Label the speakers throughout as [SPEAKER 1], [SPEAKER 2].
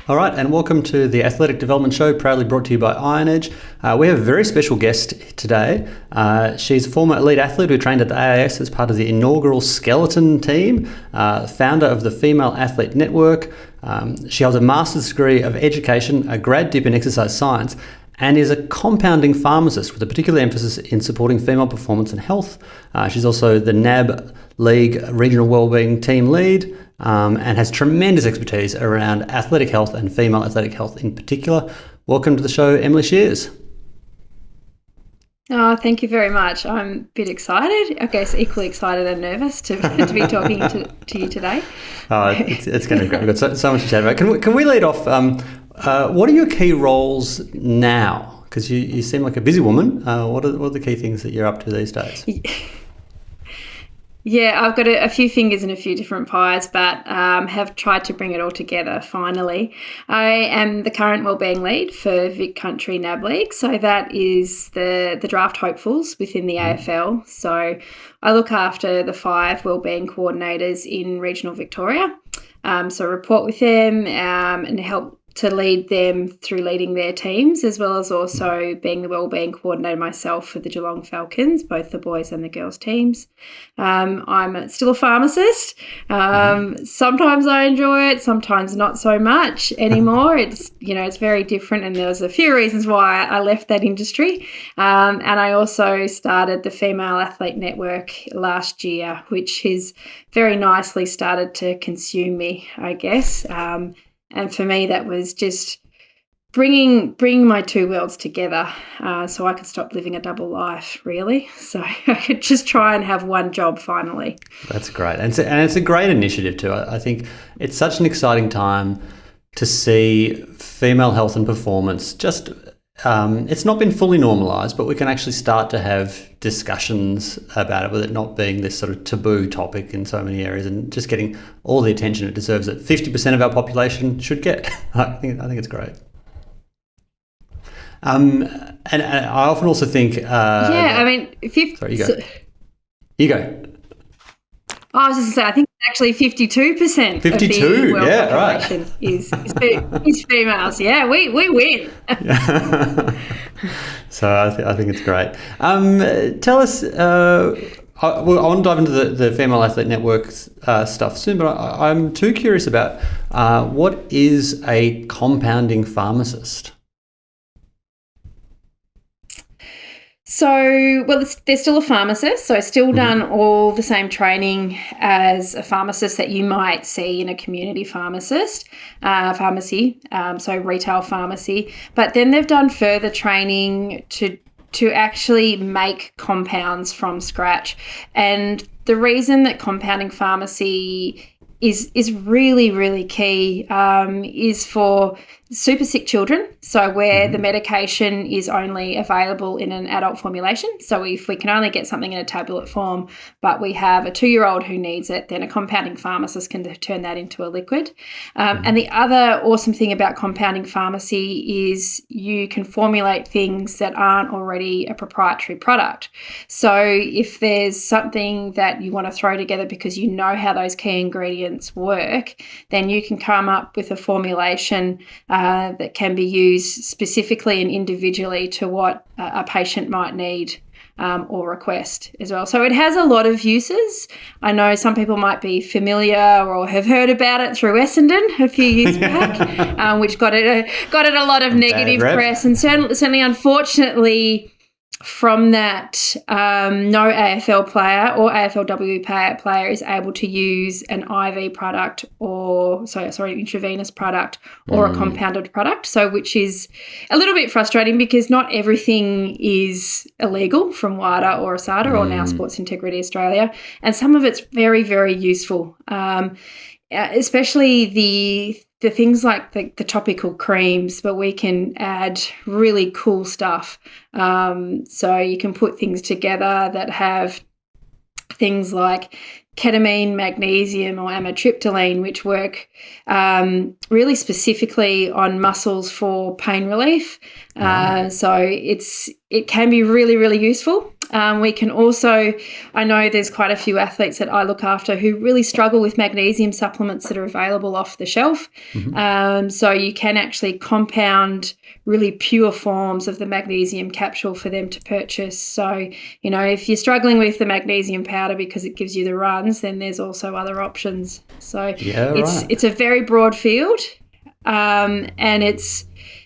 [SPEAKER 1] All right, and welcome to the Athletic Development Show, proudly brought to you by Iron Edge. We have a very special guest today. She's a former elite athlete who trained at the AIS as part of the inaugural skeleton team, founder of the Female Athlete Network. She holds a master's degree of education, a grad dip in exercise science, and is a compounding pharmacist with a particular emphasis in supporting female performance and health. She's also the NAB League Regional Wellbeing Team Lead, and has tremendous expertise around athletic health and female athletic health in particular. Welcome to the show, Emily Shears.
[SPEAKER 2] Oh, thank you very much. I'm a bit excited, I guess equally excited and nervous to be talking to you today.
[SPEAKER 1] Oh, it's going to be great. We've got so much to chat about. Can we lead off? What are your key roles now? Because you seem like a busy woman. What are the key things that you're up to these days?
[SPEAKER 2] Yeah, I've got a few fingers in a few different pies, but have tried to bring it all together finally. I am the current wellbeing lead for Vic Country NAB League, so that is the draft hopefuls within the AFL. So I look after the 5 wellbeing coordinators in regional Victoria. So I report with them and help to lead them through leading their teams, as well as also being the wellbeing coordinator myself for the Geelong Falcons, both the boys and the girls teams. I'm still a pharmacist. Sometimes I enjoy it, sometimes not so much anymore. It's very different, and there's a few reasons why I left that industry. And I also started the Female Athlete Network last year, which has very nicely started to consume me, I guess. And for me, that was just bringing my two worlds together, so I could stop living a double life, really. So I could just try and have one job finally. That's
[SPEAKER 1] great. And it's a great initiative too. I think it's such an exciting time to see female health and performance just... it's not been fully normalised, but we can actually start to have discussions about it with it not being this sort of taboo topic in so many areas, and just getting all the attention it deserves that 50% of our population should get. I think it's great. And I often also think...
[SPEAKER 2] Sorry,
[SPEAKER 1] you go. You go.
[SPEAKER 2] I was just going to say, I think actually 52%
[SPEAKER 1] 52,
[SPEAKER 2] of the world population
[SPEAKER 1] right.
[SPEAKER 2] is females. Yeah, we win.
[SPEAKER 1] So I think it's great. Tell us, I want to dive into the Female Athlete Network stuff soon, but I'm too curious about what is a compounding pharmacist?
[SPEAKER 2] So, they're still a pharmacist, so still done all the same training as a pharmacist that you might see in a community pharmacy, so retail pharmacy. But then they've done further training to actually make compounds from scratch. And the reason that compounding pharmacy is really, really key is for super sick children, so where the medication is only available in an adult formulation. So if we can only get something in a tablet form, but we have a 2-year-old who needs it, then a compounding pharmacist can turn that into a liquid. And the other awesome thing about compounding pharmacy is you can formulate things that aren't already a proprietary product. So if there's something that you want to throw together because you know how those key ingredients work, then you can come up with a formulation that can be used specifically and individually to what a patient might need or request as well. So it has a lot of uses. I know some people might be familiar or have heard about it through Essendon a few years back, which got it a lot of negative press, and certainly unfortunately from that, no AFL player or AFLW player is able to use an IV product intravenous product or a compounded product. So which is a little bit frustrating because not everything is illegal from WADA or ASADA or now Sports Integrity Australia. And some of it's very, very useful, especially the things like the topical creams, but we can add really cool stuff. So you can put things together that have things like ketamine, magnesium or amitriptyline, which work really specifically on muscles for pain relief. So it can be really, really useful. We can also, I know there's quite a few athletes that I look after who really struggle with magnesium supplements that are available off the shelf. So you can actually compound really pure forms of the magnesium capsule for them to purchase. So, if you're struggling with the magnesium powder because it gives you the runs, then there's also other options. So it's a very broad field, and it's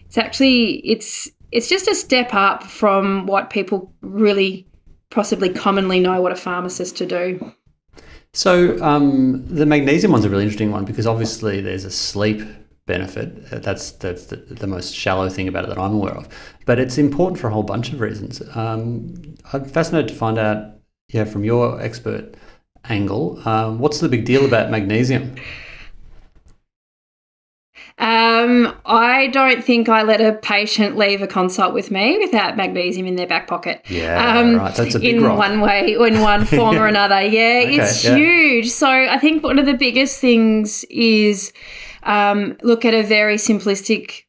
[SPEAKER 2] just a step up from what people really possibly commonly know what a pharmacist to do.
[SPEAKER 1] So the magnesium one's a really interesting one because obviously there's a sleep benefit. That's the most shallow thing about it that I'm aware of. But it's important for a whole bunch of reasons. I'm fascinated to find out, from your expert angle, what's the big deal about magnesium?
[SPEAKER 2] I don't think I let a patient leave a consult with me without magnesium in their back pocket.
[SPEAKER 1] Right. That's a big rock.
[SPEAKER 2] One way, in one form or another. Yeah, okay, it's huge. So I think one of the biggest things is look at a very simplistic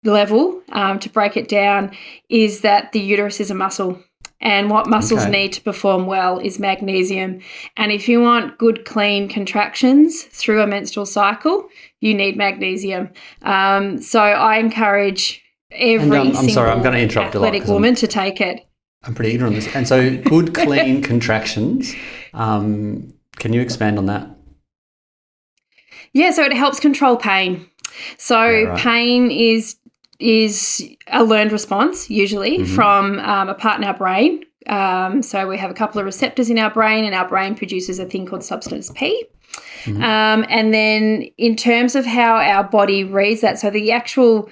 [SPEAKER 2] level to break it down is that the uterus is a muscle. And what muscles need to perform well is magnesium. And if you want good, clean contractions through a menstrual cycle, you need magnesium. So I encourch every single athletic woman to take it.
[SPEAKER 1] I'm pretty ignorant on this. And so good, clean contractions, can you expand on that?
[SPEAKER 2] Yeah, so it helps control pain. So pain is a learned response, usually, from a part in our brain. So we have a couple of receptors in our brain, and our brain produces a thing called substance P. And then in terms of how our body reads that, so the actual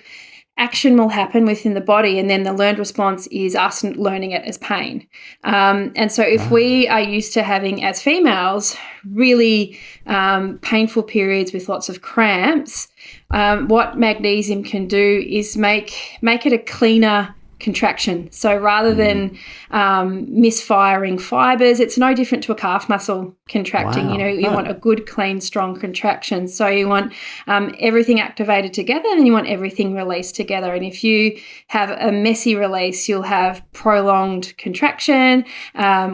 [SPEAKER 2] action will happen within the body, and then the learned response is us learning it as pain. And so if we are used to having, as females, really painful periods with lots of cramps, what magnesium can do is make it a cleaner contraction. So rather than misfiring fibers, it's no different to a calf muscle contracting. You want a good, clean, strong contraction. So you want everything activated together, and you want everything released together. And if you have a messy release, you'll have prolonged contraction,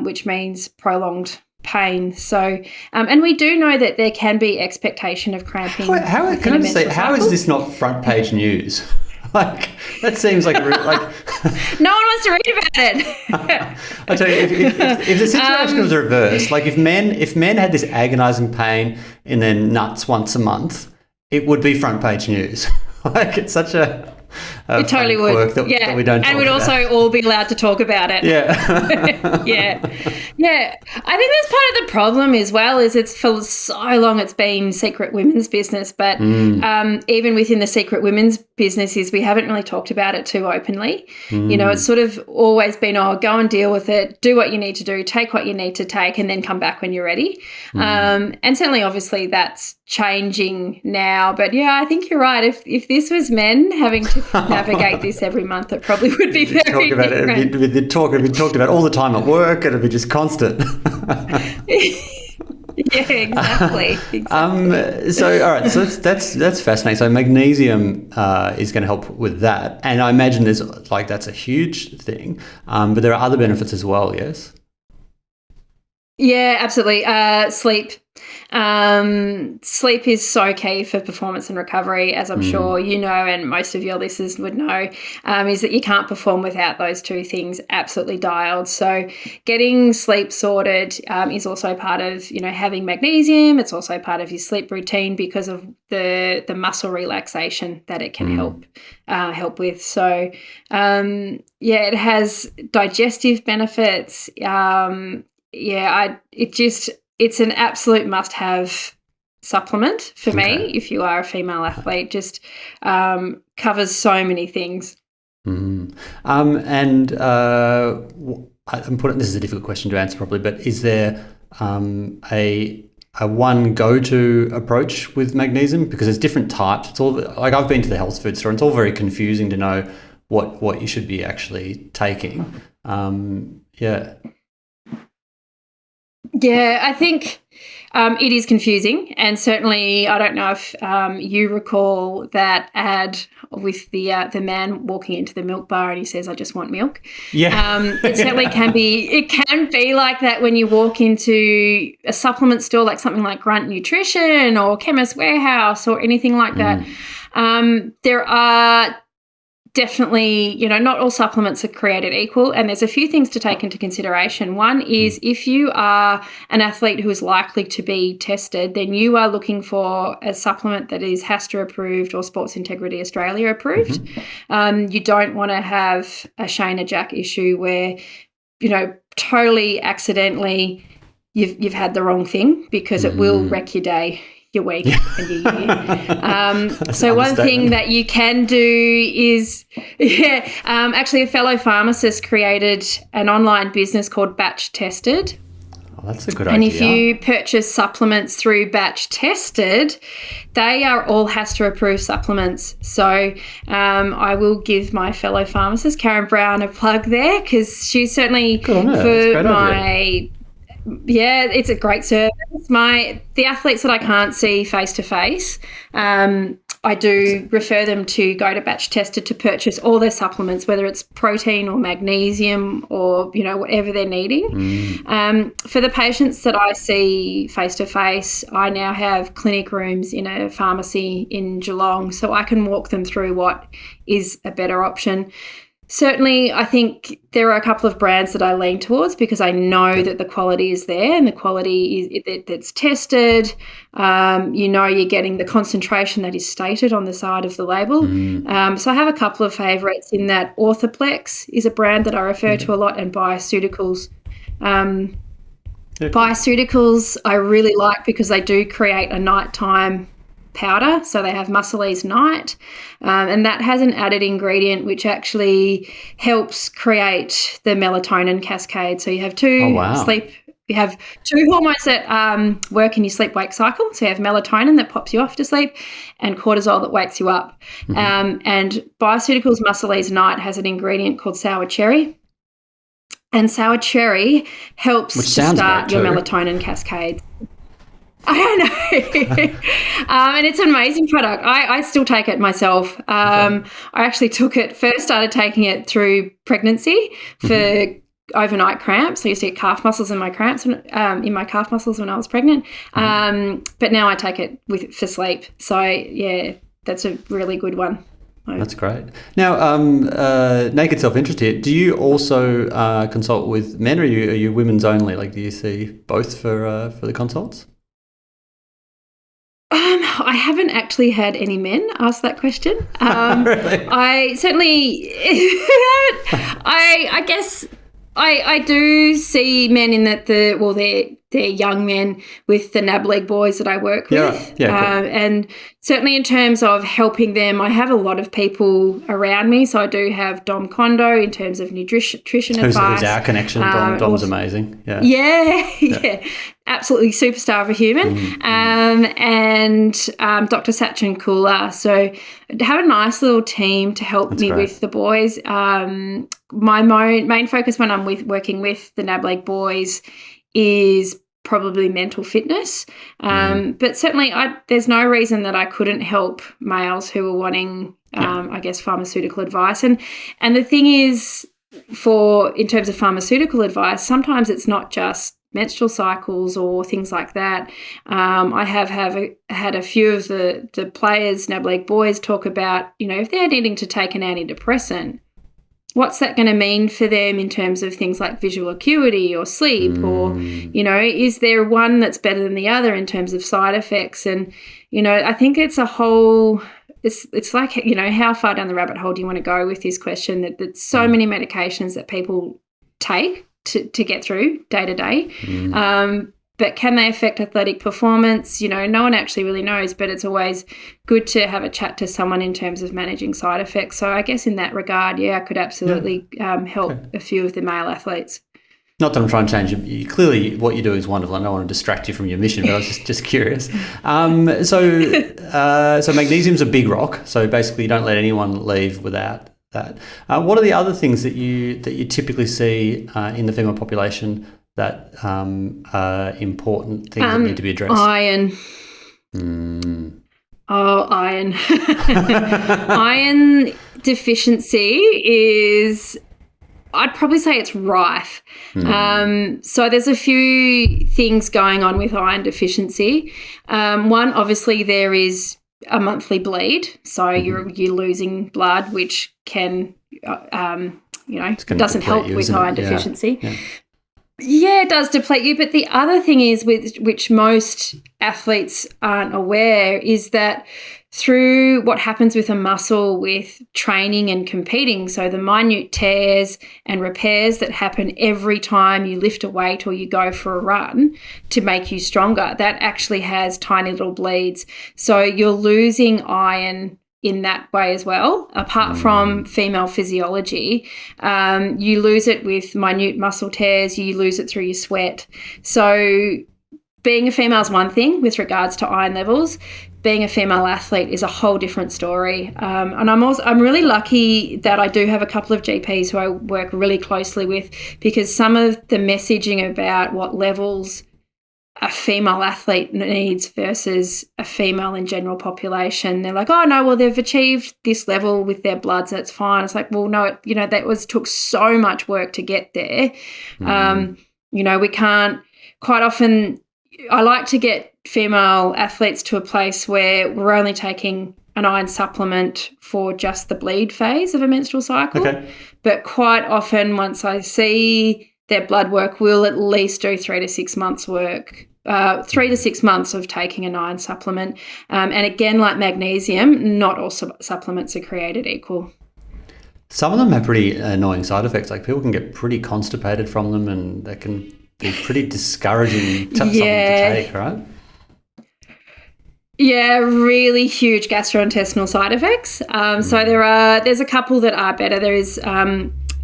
[SPEAKER 2] which means prolonged pain. So, and we do know that there can be expectation of cramping.
[SPEAKER 1] How is this not front page news? That seems like
[SPEAKER 2] no one wants to read about it.
[SPEAKER 1] I tell you, if the situation was reversed, like if men had this agonising pain in their nuts once a month, it would be front page news. It's such a
[SPEAKER 2] it totally would.
[SPEAKER 1] That we don't talk
[SPEAKER 2] and we'd
[SPEAKER 1] about.
[SPEAKER 2] also all be allowed to talk about it.
[SPEAKER 1] Yeah.
[SPEAKER 2] Yeah. I think that's part of the problem as well, is it's for so long it's been secret women's business, but even within the secret women's businesses, we haven't really talked about it too openly. It's sort of always been, go and deal with it, do what you need to do, take what you need to take, and then come back when you're ready. And certainly, obviously, that's changing now. But yeah, I think you're right. If this was men having to navigate this every month, it probably would be very different.
[SPEAKER 1] It'd be talked about all the time at work. It'd be just constant.
[SPEAKER 2] Yeah, exactly.
[SPEAKER 1] So, all right. So that's fascinating. So magnesium is going to help with that, and I imagine that's a huge thing. But there are other benefits as well. Yes.
[SPEAKER 2] Yeah, absolutely. Sleep. Sleep is so key for performance and recovery, as I'm sure you know, and most of your listeners would know, is that you can't perform without those two things absolutely dialed. So getting sleep sorted is also part of, having magnesium. It's also part of your sleep routine because of the muscle relaxation that it can help with. So, it has digestive benefits. It's an absolute must-have supplement for me if you are a female athlete. Just covers so many things.
[SPEAKER 1] And this is a difficult question to answer probably, but is there a one go-to approach with magnesium? Because there's different types. It's all like I've been to the health food store, and it's all very confusing to know what you should be actually taking.
[SPEAKER 2] Yeah, I think it is confusing, and certainly I don't know if you recall that ad with the man walking into the milk bar and he says, "I just want milk."
[SPEAKER 1] Yeah.
[SPEAKER 2] It certainly can be. It can be like that when you walk into a supplement store, like something like Grunt Nutrition or Chemist Warehouse or anything like that. There are definitely, not all supplements are created equal, and there's a few things to take into consideration. One is if you are an athlete who is likely to be tested, then you are looking for a supplement that is HASTA approved or Sports Integrity Australia approved. You don't want to have a Shayna Jack issue where, totally accidentally you've had the wrong thing, because it will wreck your day, your week, and your year. So one thing that you can do is, actually a fellow pharmacist created an online business called Batch Tested.
[SPEAKER 1] Oh, that's a good
[SPEAKER 2] and
[SPEAKER 1] idea.
[SPEAKER 2] if you purchase supplements through Batch Tested, they are all HASTA approved supplements. So I will give my fellow pharmacist Karen Brown a plug there, because she's certainly for my. Yeah, it's a great service. The athletes that I can't see face to face, I do refer them to go to Batch Tested to purchase all their supplements, whether it's protein or magnesium or whatever they're needing. For the patients that I see face to face, I now have clinic rooms in a pharmacy in Geelong, so I can walk them through what is a better option. Certainly, I think there are a couple of brands that I lean towards because I know that the quality is there and the quality that's tested. You're getting the concentration that is stated on the side of the label. So I have a couple of favourites in that. Orthoplex is a brand that I refer to a lot, and Bioceuticals. Bioceuticals I really like because they do create a nighttime powder, so they have Muscle Ease Night, and that has an added ingredient which actually helps create the melatonin cascade. So you have two hormones that work in your sleep-wake cycle. So you have melatonin that pops you off to sleep and cortisol that wakes you up. And Bioceuticals Muscle Ease Night has an ingredient called sour cherry, and sour cherry helps to start your melatonin cascade. I know. And it's an amazing product. I still take it myself. I actually started taking it through pregnancy for overnight cramps. I used to get calf muscles in my cramps, in my calf muscles when I was pregnant. But now I take it for sleep. So, yeah, that's a really good one.
[SPEAKER 1] That's great. Now, naked self-interest here, do you also consult with men, or are you women's only? Like, do you see both for the consults?
[SPEAKER 2] I haven't actually had any men ask that question.
[SPEAKER 1] Really?
[SPEAKER 2] I certainly, I guess I do see men in that they're young men with the NAB League boys that I work with.
[SPEAKER 1] Yeah, cool.
[SPEAKER 2] And certainly in terms of helping them, I have a lot of people around me. So I do have Dom Kondo in terms of nutrition advice.
[SPEAKER 1] Who's our connection? Dom's amazing.
[SPEAKER 2] Yeah. Absolutely superstar of a human. And Dr. Sachin Kula. So I have a nice little team to help me with the boys. My main focus when I'm working with the NAB League boys is probably mental fitness. But certainly there's no reason that I couldn't help males who are wanting, I guess, pharmaceutical advice. And the thing is, in terms of pharmaceutical advice, sometimes it's not just menstrual cycles or things like that. I have had a few of the players, NAB League boys, talk about, if they're needing to take an antidepressant, what's that going to mean for them in terms of things like visual acuity or sleep or, is there one that's better than the other in terms of side effects? And, I think it's a whole, it's like, how far down the rabbit hole do you want to go with this question that so many medications that people take to get through day to day. But can they affect athletic performance? No one actually really knows, but it's always good to have a chat to someone in terms of managing side effects. So I guess in that regard, I could absolutely help a few of the male athletes.
[SPEAKER 1] Not that I'm trying to change you. Clearly, what you do is wonderful. I don't want to distract you from your mission, but I was just curious. So magnesium's a big rock. So basically, you don't let anyone leave without that. What are the other things that you typically see in the female population that are important things that need to be addressed?
[SPEAKER 2] Iron. Oh, iron. Iron deficiency is, I'd probably say it's rife. So there's a few things going on with iron deficiency. One, obviously, there is a monthly bleed. So you're losing blood, which can, doesn't help with iron deficiency. Yeah, it does deplete you. But the other thing is, which most athletes aren't aware, is that through what happens with a muscle with training and competing, so the minute tears and repairs that happen every time you lift a weight or you go for a run to make you stronger, that actually has tiny little bleeds. So you're losing iron in that way as well. Apart from female physiology, you lose it with minute muscle tears, you lose it through your sweat. So being a female is one thing with regards to iron levels. Being a female athlete is a whole different story. And I'm really lucky that I do have a couple of GPs who I work really closely with, because some of the messaging about what levels a female athlete needs versus a female in general population, they're like, oh no, well, they've achieved this level with their bloods, that's fine. It's like, well, no, took so much work to get there. We can't, quite often, I like to get female athletes to a place where we're only taking an iron supplement for just the bleed phase of a menstrual cycle.
[SPEAKER 1] Okay.
[SPEAKER 2] But quite often, once I see their blood work, we'll at least do 3 to 6 months work, 3 to 6 months of taking an iron supplement. And again, like magnesium, not all supplements are created equal.
[SPEAKER 1] Some of them have pretty annoying side effects. Like, people can get pretty constipated from them, and that can be pretty discouraging something to take, right?
[SPEAKER 2] Yeah, really huge gastrointestinal side effects. So there's a couple that are better. There is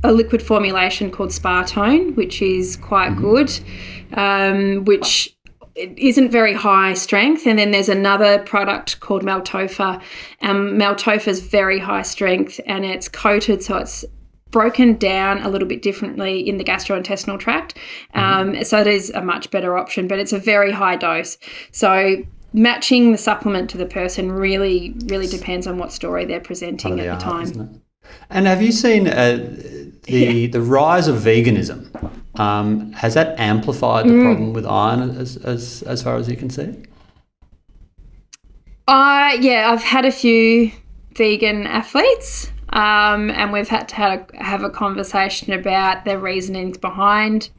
[SPEAKER 2] a liquid formulation called Spartone, which is quite good, which isn't very high strength. And then there's another product called Maltofa. Maltofa is very high strength, and it's coated, so it's broken down a little bit differently in the gastrointestinal tract. So it is a much better option, but it's a very high dose. So matching the supplement to the person really, really depends on what story they're presenting at the time.
[SPEAKER 1] Isn't it? And have you seen the rise of veganism? Has that amplified the problem with iron as far as you can see?
[SPEAKER 2] I've had a few vegan athletes, and we've had to have a conversation about their reasonings behind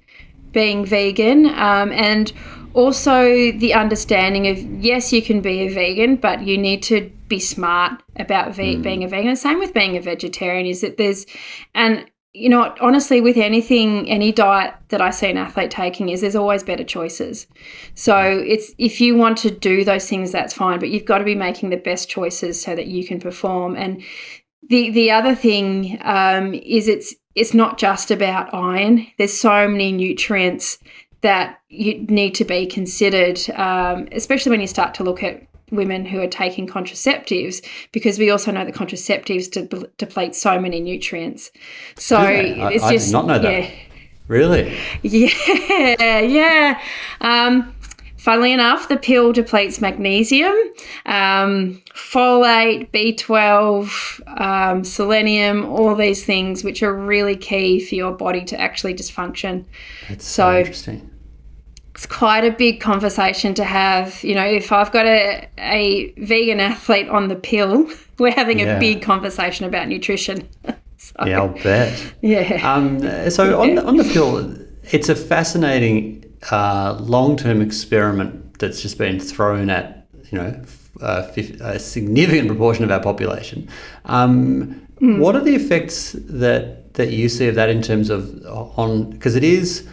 [SPEAKER 2] being vegan, and also the understanding of, yes, you can be a vegan, but you need to be smart about being a vegan. Same with being a vegetarian, is that honestly, with any diet that I see an athlete taking, there's always better choices. So if you want to do those things, that's fine, but you've got to be making the best choices so that you can perform. And the other thing is it's not just about iron. There's so many nutrients that you need to be considered, especially when you start to look at women who are taking contraceptives, because we also know that contraceptives deplete so many nutrients. So
[SPEAKER 1] I did not know that. Really?
[SPEAKER 2] Yeah. Funnily enough, the pill depletes magnesium, folate, B12, selenium, all these things, which are really key for your body to actually just function.
[SPEAKER 1] That's so interesting.
[SPEAKER 2] It's quite a big conversation to have. If I've got a vegan athlete on the pill, we're having a big conversation about nutrition. So,
[SPEAKER 1] yeah, I'll bet.
[SPEAKER 2] Yeah.
[SPEAKER 1] So on the pill, it's a fascinating long-term experiment that's just been thrown at a significant proportion of our population. What are the effects that you see of that in terms of because it is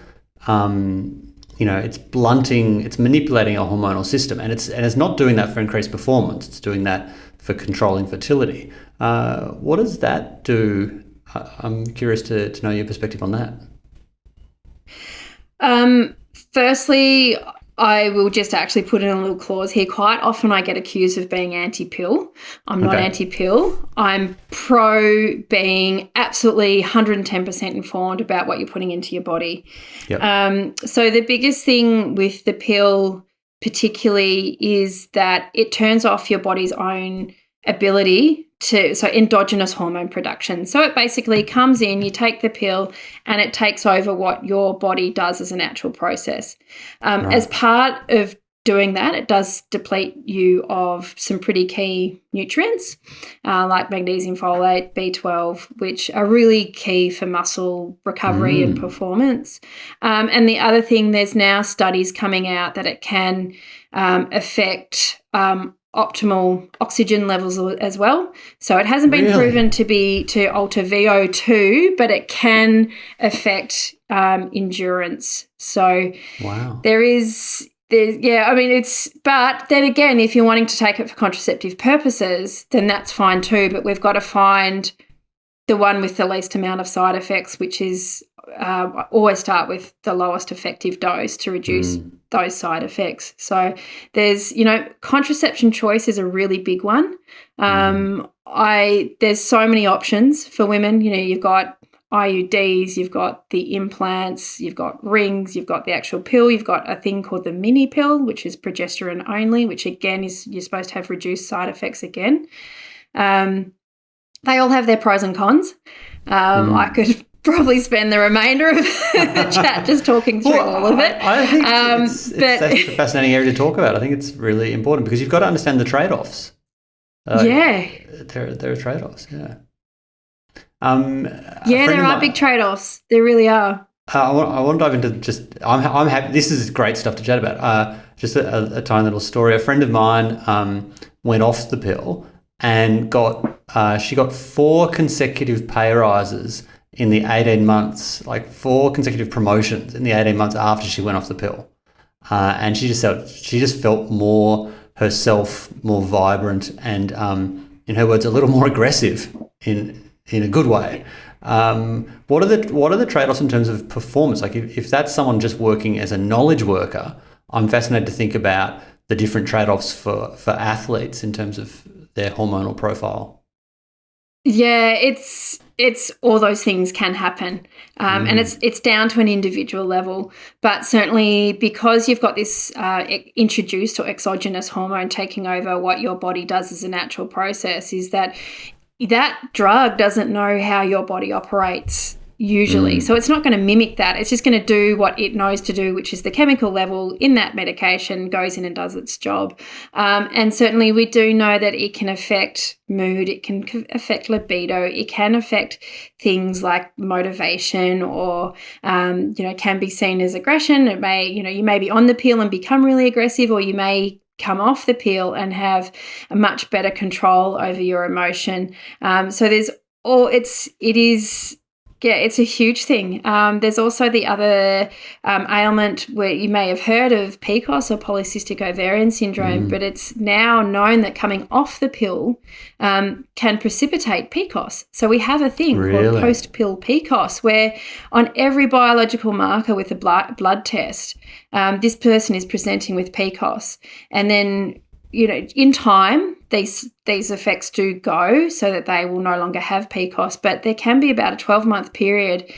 [SPEAKER 1] it's manipulating our hormonal system, and it's not doing that for increased performance. It's doing that for controlling fertility. What does that do? I'm curious to know your perspective on that.
[SPEAKER 2] Firstly, I will just actually put in a little clause here. Quite often I get accused of being anti-pill. I'm not anti-pill. I'm pro being absolutely 110% informed about what you're putting into your body.
[SPEAKER 1] Yep.
[SPEAKER 2] So the biggest thing with the pill particularly is that it turns off your body's own ability so endogenous hormone production. So it basically comes in, you take the pill, and it takes over what your body does as a natural process.
[SPEAKER 1] Right.
[SPEAKER 2] As part of doing that, it does deplete you of some pretty key nutrients like magnesium, folate, B12, which are really key for muscle recovery and performance. And the other thing, there's now studies coming out that it can affect optimal oxygen levels as well. So it hasn't been proven to alter VO2, but it can affect endurance. So but then again, if you're wanting to take it for contraceptive purposes, then that's fine too. But we've got to find the one with the least amount of side effects, which is always start with the lowest effective dose to reduce those side effects. So there's, contraception choice is a really big one. There's so many options for women. You've got IUDs, you've got the implants, you've got rings, you've got the actual pill, you've got a thing called the mini pill, which is progesterone only, which again is you're supposed to have reduced side effects again. They all have their pros and cons. I could probably spend the remainder of the chat just talking through all of it.
[SPEAKER 1] I think that's a fascinating area to talk about. I think it's really important because you've got to understand the trade-offs. There are trade-offs,
[SPEAKER 2] there are big trade-offs. There really are.
[SPEAKER 1] I want to dive into I'm happy. This is great stuff to chat about. Just a tiny little story. A friend of mine went off the pill and she got 4 consecutive pay rises in the 18 months, like 4 consecutive promotions in the 18 months after she went off the pill. And she just felt more herself, more vibrant, and in her words, a little more aggressive in a good way. What are the trade-offs in terms of performance? Like if that's someone just working as a knowledge worker, I'm fascinated to think about the different trade-offs for athletes in terms of their hormonal profile.
[SPEAKER 2] Yeah, it's all those things can happen, and it's down to an individual level. But certainly because you've got this introduced or exogenous hormone taking over what your body does as a natural process, is that drug doesn't know how your body operates usually. So it's not going to mimic that. It's just going to do what it knows to do, which is the chemical level in that medication goes in and does its job. And certainly we do know that it can affect mood, it can affect libido, it can affect things like motivation or, can be seen as aggression. It may, you may be on the pill and become really aggressive, or you may come off the pill and have a much better control over your emotion. So it's a huge thing. There's also the other ailment where you may have heard of PCOS or polycystic ovarian syndrome, but it's now known that coming off the pill can precipitate PCOS. So we have a thing called post-pill PCOS, where on every biological marker with a blood test, this person is presenting with PCOS. And then, in time, these effects do go so that they will no longer have PCOS, but there can be about a 12-month period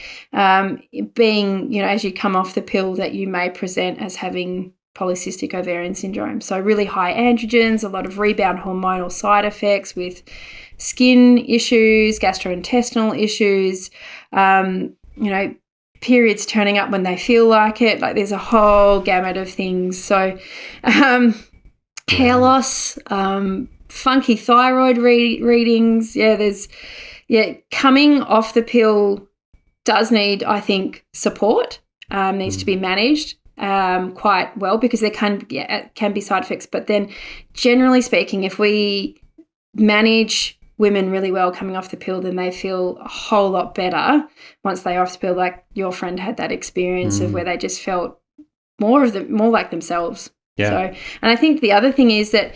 [SPEAKER 2] being, as you come off the pill, that you may present as having polycystic ovarian syndrome. So really high androgens, a lot of rebound hormonal side effects with skin issues, gastrointestinal issues, periods turning up when they feel like it. Like there's a whole gamut of things. So hair loss, funky thyroid readings. Coming off the pill does need, I think, support, needs to be managed quite well, because there can be side effects. But then generally speaking, if we manage women really well coming off the pill, then they feel a whole lot better once they're off the pill. Like your friend had that experience of where they just felt more like themselves. Yeah. So, and I think the other thing is that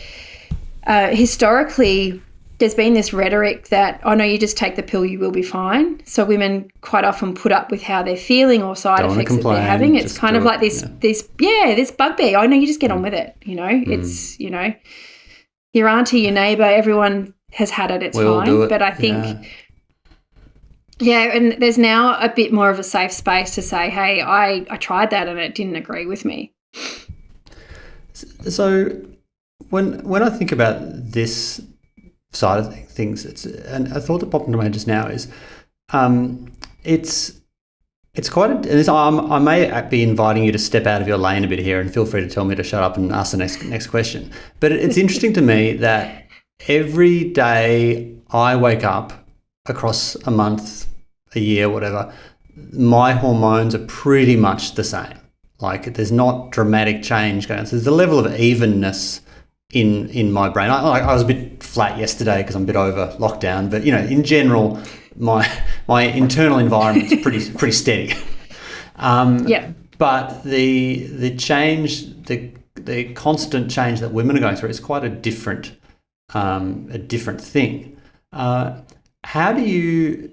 [SPEAKER 2] historically there's been this rhetoric that, oh, no, you just take the pill, you will be fine. So women quite often put up with how they're feeling or side effects that they're having. It's kind of like this bugbear. Oh, no, you just get on with it, It's, your auntie, your neighbour, everyone has had it, it's fine. But I think, and there's now a bit more of a safe space to say, hey, I tried that and it didn't agree with me.
[SPEAKER 1] So when I think about this side of things, and a thought that popped into my head just now is it's quite I may be inviting you to step out of your lane a bit here, and feel free to tell me to shut up and ask the next question. But it's interesting to me that every day I wake up across a month, a year, whatever, my hormones are pretty much the same. Like, there's not dramatic change going on. So there's a level of evenness in my brain. I was a bit flat yesterday because I'm a bit over lockdown, but in general, my internal environment's pretty steady. But the change, the constant change that women are going through is quite a different thing. How do you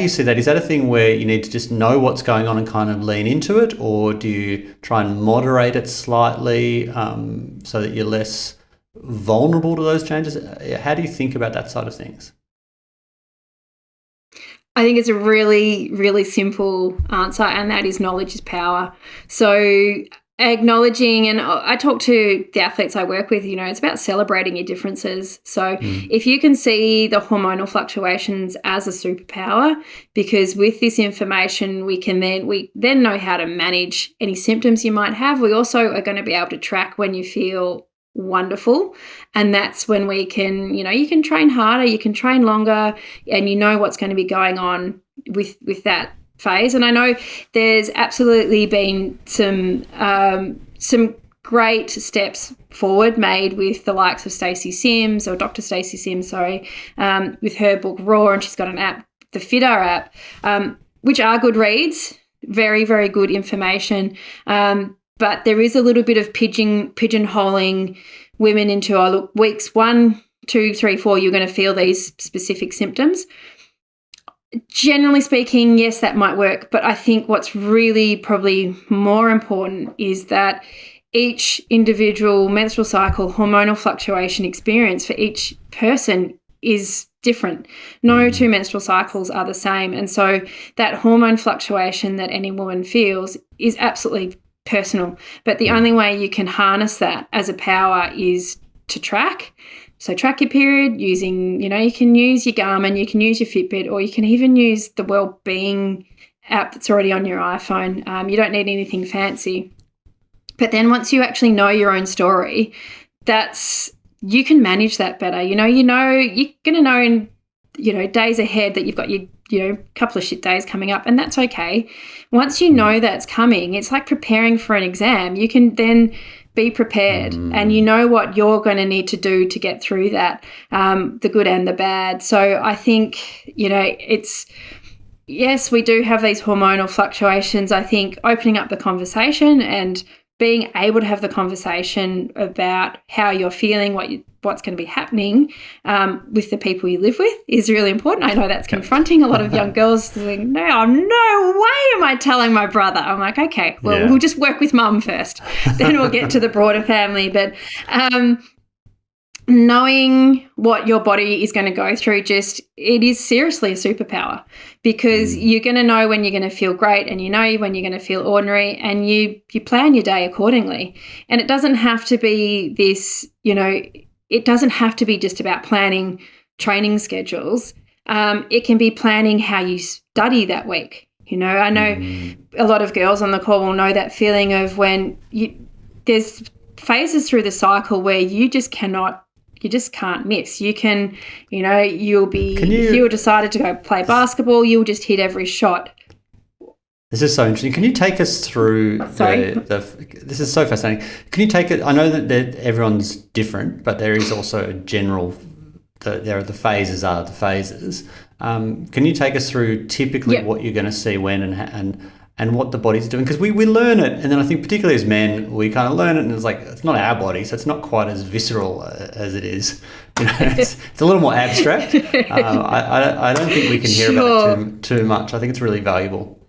[SPEAKER 1] see that? Is that a thing where you need to just know what's going on and kind of lean into it, or do you try and moderate it slightly so that you're less vulnerable to those changes? How do you think about that side of things?
[SPEAKER 2] I think it's a really, really simple answer, and that is knowledge is power. So acknowledging, and I talk to the athletes I work with, it's about celebrating your differences. So if you can see the hormonal fluctuations as a superpower, because with this information we then know how to manage any symptoms you might have. We also are going to be able to track when you feel wonderful, and that's when we can, you can train harder, you can train longer, and what's going to be going on with that phase. And I know there's absolutely been some great steps forward made with the likes of Stacey Sims, or Dr. Stacey Sims, with her book Raw, and she's got an app, the Fitter app, which are good reads, very, very good information. But there is a little bit of pigeonholing women into, weeks 1, 2, 3, 4, you're going to feel these specific symptoms. Generally speaking, yes, that might work. But I think what's really probably more important is that each individual menstrual cycle hormonal fluctuation experience for each person is different. No two menstrual cycles are the same. And so that hormone fluctuation that any woman feels is absolutely personal. But the only way you can harness that as a power is to track. So track your period using, you can use your Garmin, you can use your Fitbit, or you can even use the Wellbeing app that's already on your iPhone. You don't need anything fancy. But then once you actually know your own story, you can manage that better. You're going to know in, days ahead that you've got your, couple of shit days coming up, and that's okay. Once you know that's coming, it's like preparing for an exam. You can then be prepared and you know what you're going to need to do to get through that, the good and the bad. So I think, yes, we do have these hormonal fluctuations. I think opening up the conversation and being able to have the conversation about how you're feeling, what's going to be happening with the people you live with is really important. I know that's confronting a lot of young girls saying, no way am I telling my brother. I'm like, okay, well, we'll just work with mum first. Then we'll get to the broader family. But knowing what your body is going to go through, it is seriously a superpower, because you're going to know when you're going to feel great, and when you're going to feel ordinary, and you plan your day accordingly. And it doesn't have to be this, it doesn't have to be just about planning training schedules. It can be planning how you study that week. I know a lot of girls on the call will know that feeling of when there's phases through the cycle where you just can't miss. You can, if you decided to go play basketball, you'll just hit every shot.
[SPEAKER 1] This is so interesting. Can you take us through this is so fascinating. Can you take it? I know that everyone's different, but there is also a general, the phases are the phases. Can you take us through typically what you're going to see when and what the body's doing, because we learn it, and then I think particularly as men we kind of learn it, and it's like it's not our body, so it's not quite as visceral as it is. It's a little more abstract. I don't think we can hear about it too much. I think it's really valuable,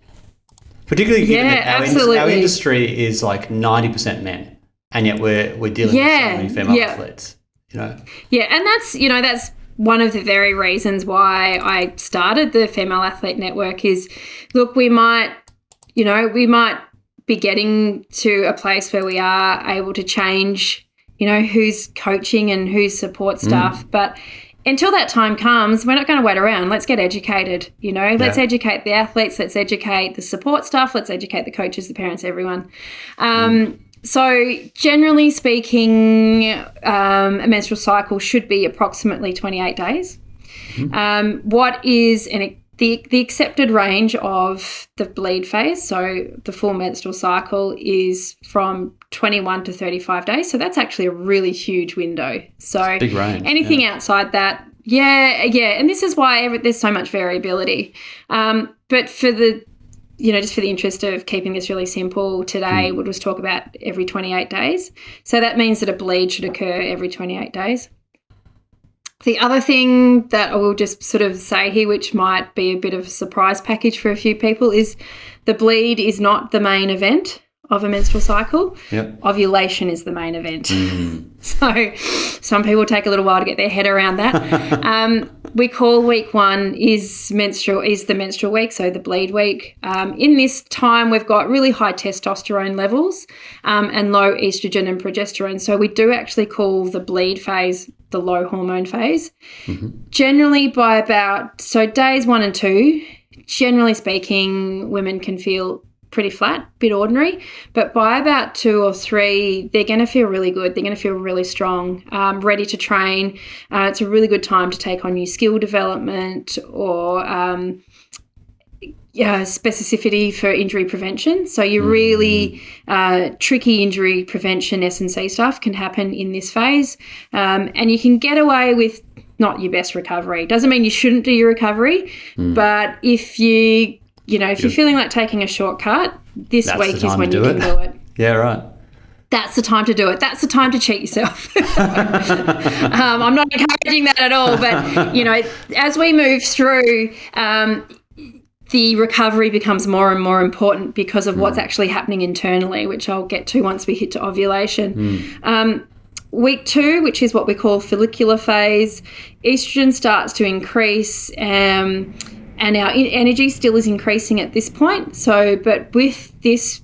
[SPEAKER 1] particularly given that our industry is like 90% men, and yet we're dealing with so many female athletes.
[SPEAKER 2] Yeah, and that's one of the very reasons why I started the Female Athlete Network is, look, we might be getting to a place where we are able to change, who's coaching and who's support staff. But until that time comes, we're not going to wait around. Let's get educated, Let's educate the athletes. Let's educate the support staff. Let's educate the coaches, the parents, everyone. So generally speaking, a menstrual cycle should be approximately 28 days. What is the accepted range of the bleed phase, so the full menstrual cycle, is from 21 to 35 days. So that's actually a really huge window. So
[SPEAKER 1] big range.
[SPEAKER 2] Anything outside that, and this is why there's so much variability. But for the just for the interest of keeping this really simple today, we'll just talk about every 28 days. So that means that a bleed should occur every 28 days. The other thing that I will just sort of say here, which might be a bit of a surprise package for a few people, is the bleed is not the main event of a menstrual cycle.
[SPEAKER 1] Yep.
[SPEAKER 2] Ovulation is the main event. So some people take a little while to get their head around that. We call week 1 is the menstrual week, so the bleed week. In this time, we've got really high testosterone levels and low estrogen and progesterone. So we do actually call the bleed phase the low hormone phase. Generally by days 1 and 2, generally speaking, women can feel pretty flat, bit ordinary, but by about 2 or 3, they're going to feel really good. They're going to feel really strong, ready to train. It's a really good time to take on new skill development or specificity for injury prevention. So your really tricky injury prevention S&C stuff can happen in this phase, and you can get away with not your best recovery. Doesn't mean you shouldn't do your recovery, but if if you're feeling like taking a shortcut, this week is when you can do it.
[SPEAKER 1] Yeah, right.
[SPEAKER 2] That's the time to do it. That's the time to cheat yourself. I'm not encouraging that at all, but, as we move through, the recovery becomes more and more important because of what's actually happening internally, which I'll get to once we hit to ovulation. Week 2, which is what we call follicular phase, estrogen starts to increase, and our energy still is increasing at this point. But with this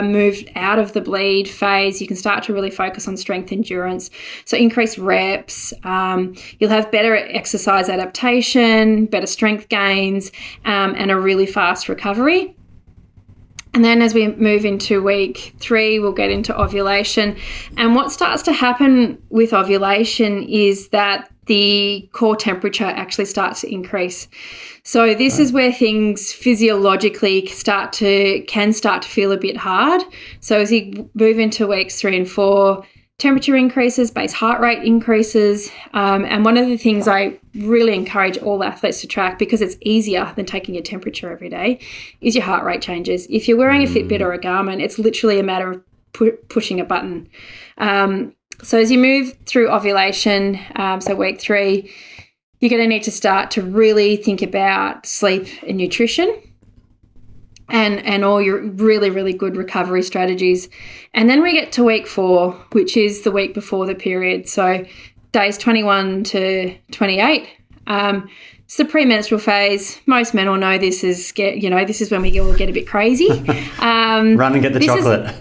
[SPEAKER 2] move out of the bleed phase, you can start to really focus on strength endurance. So increased reps, you'll have better exercise adaptation, better strength gains, and a really fast recovery. And then as we move into week 3, we'll get into ovulation. And what starts to happen with ovulation is that the core temperature actually starts to increase. So this is where things physiologically can start to feel a bit hard. So as you move into weeks 3 and 4, temperature increases, base heart rate increases. And one of the things I really encourage all athletes to track, because it's easier than taking your temperature every day, is your heart rate changes. If you're wearing a Fitbit or a Garmin, it's literally a matter of pushing a button. So as you move through ovulation, so week 3, you're going to need to start to really think about sleep and nutrition and all your really, really good recovery strategies. And then we get to week 4, which is the week before the period. So days 21 to 28. It's the premenstrual phase. Most men will know this is when we all get a bit crazy.
[SPEAKER 1] Run and get the chocolate.